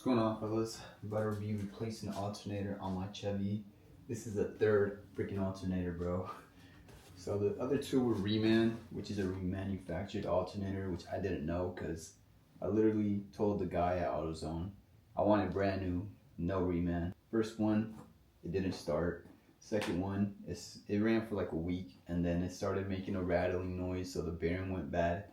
What's going on, fellas? I'm about to be replacing the alternator on my Chevy. This is the third freaking alternator, bro. So the other two were reman, which is a remanufactured alternator, which I didn't know because I literally told the guy at AutoZone I wanted brand new, no reman. First one, it didn't start. Second one, it ran for like a week and then it started making a rattling noise, so the bearing went bad.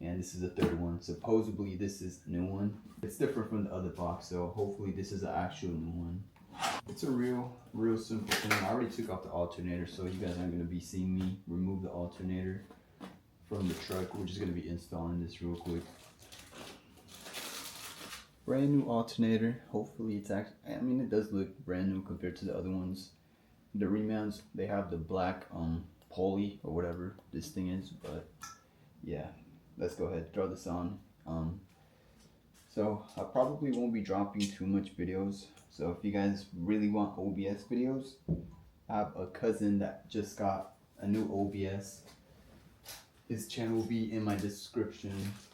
And this is the third one. Supposedly this is a new one. It's different from the other box, so hopefully this is an actual new one. It's a real simple thing. I already took off the alternator, so you guys aren't gonna be seeing me remove the alternator from the truck. We're just gonna be installing this real quick. Brand new alternator. Hopefully it's actually, I mean, it does look brand new compared to the other ones. The remans, they have the black poly or whatever this thing is, but yeah. Let's go ahead, throw this on. So I probably won't be dropping too much videos. So if you guys really want OBS videos, I have a cousin that just got a new OBS. His channel will be in my description.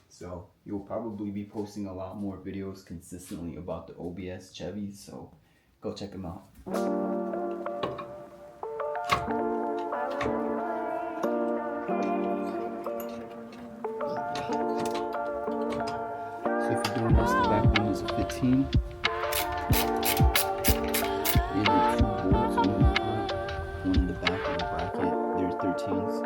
So you'll probably be posting a lot more videos consistently about the OBS Chevy. So go check him out. So if you're doing this, the back one is a 15. And then 2 bolts, one in the front, one in the back of the bracket. They're 13s.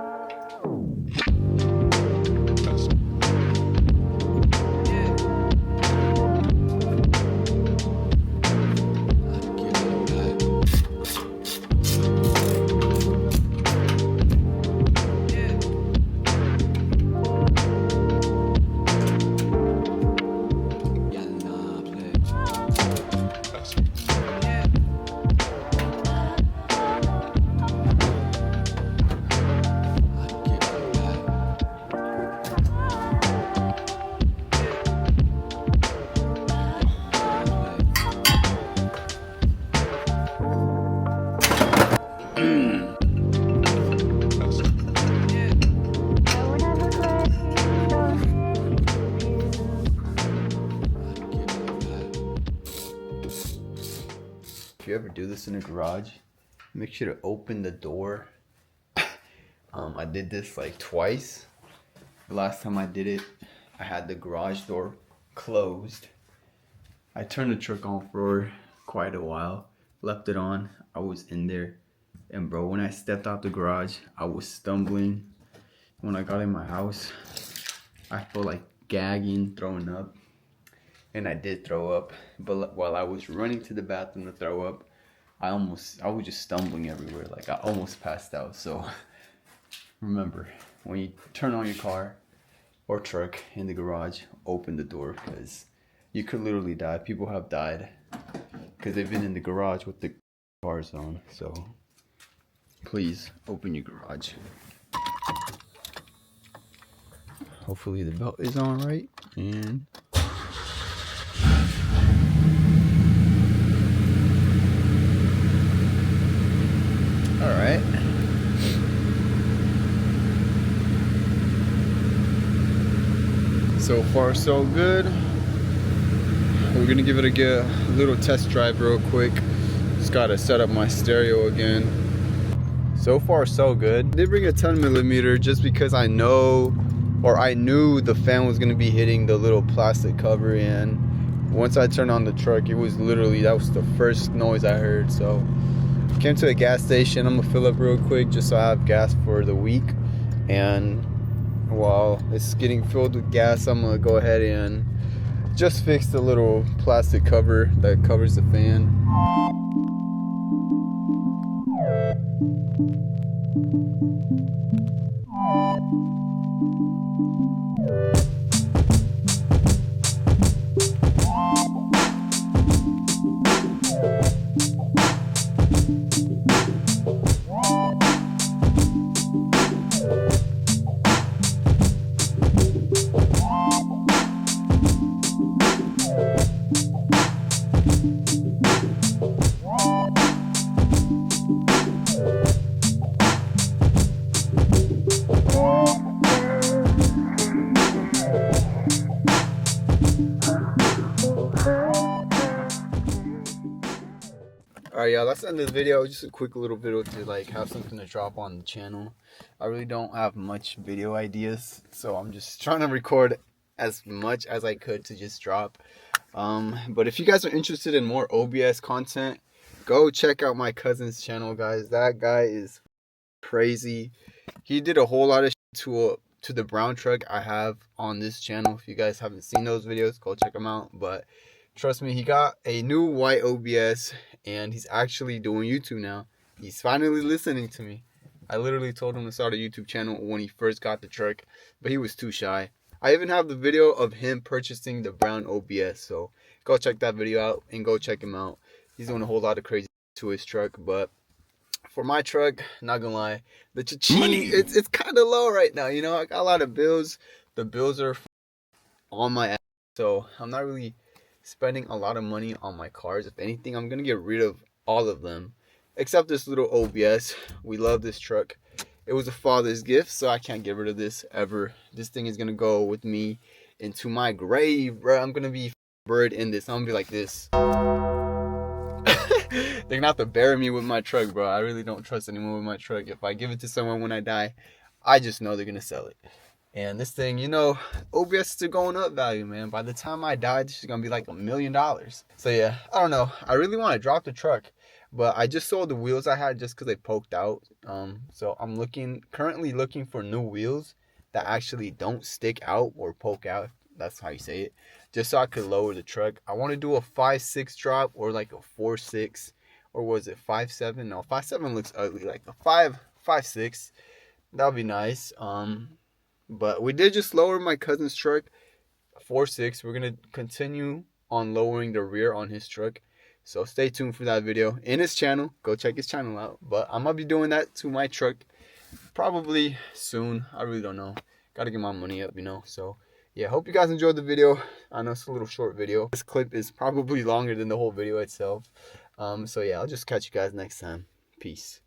If you ever do this in a garage, make sure to open the door. I did this like twice. The last time I did it, I had the garage door closed. I turned the truck on for quite a while, left it on. I was in there, and bro, when I stepped out the garage, I was stumbling. When I got in my house, I felt like gagging, throwing up. And I did throw up, but while I was running to the bathroom to throw up, I was just stumbling everywhere. Like I almost passed out. So remember, when you turn on your car or truck in the garage, open the door, because you could literally die. People have died because they've been in the garage with the cars on. So please open your garage. Hopefully the belt is on right, and alright. So far so good. We're gonna give it a little test drive real quick. Just gotta set up my stereo again. So far so good. I did bring a 10mm just because I knew the fan was gonna be hitting the little plastic cover, and once I turned on the truck, it was literally, that was the first noise I heard. So came to a gas station. I'm gonna fill up real quick just so I have gas for the week, and while it's getting filled with gas, I'm gonna go ahead and just fix the little plastic cover that covers the fan. Alright, y'all, that's the end of the video. Just a quick little video to like have something to drop on the channel. I really don't have much video ideas, so I'm just trying to record as much as I could to just drop. But if you guys are interested in more OBS content, go check out my cousin's channel, guys. That guy is crazy. He did a whole lot of shit to the brown truck I have on this channel. If you guys haven't seen those videos, go check them out. But trust me, he got a new white OBS and he's actually doing YouTube now. He's finally listening to me. I literally told him to start a YouTube channel when he first got the truck, but he was too shy. I even have the video of him purchasing the brown OBS, so go check that video out and go check him out. He's doing a whole lot of crazy to his truck, but for my truck, not gonna lie, the cha-ching, it's kind of low right now. You know, I got a lot of bills. The bills are on my ass, so I'm not really spending a lot of money on my cars. If anything, I'm gonna get rid of all of them except this little OBS. We love this truck. It was a father's gift, so I can't get rid of this ever. This thing is gonna go with me into my grave, bro. I'm gonna be buried in this. I'm gonna be like this. They're gonna have to bury me with my truck, bro. I really don't trust anyone with my truck. If I give it to someone when I die, I just know they're gonna sell it. And this thing, you know, OBS is going up value, man. By the time I die, this is gonna be like $1 million. So yeah, I don't know. I really want to drop the truck, but I just sold the wheels I had just because they poked out. So I'm currently looking for new wheels that actually don't stick out or poke out. That's how you say it. Just so I could lower the truck. I want to do a 5.6 drop or like a 4.6, or was it 5.7? No, 5.7 looks ugly. Like a 5.6, that would be nice. But we did just lower my cousin's truck, 4.6. We're gonna continue on lowering the rear on his truck. So stay tuned for that video in his channel. Go check his channel out. But I'm gonna be doing that to my truck probably soon. I really don't know. Gotta get my money up, you know. So yeah, hope you guys enjoyed the video. I know it's a little short video. This clip is probably longer than the whole video itself. So yeah, I'll just catch you guys next time. Peace.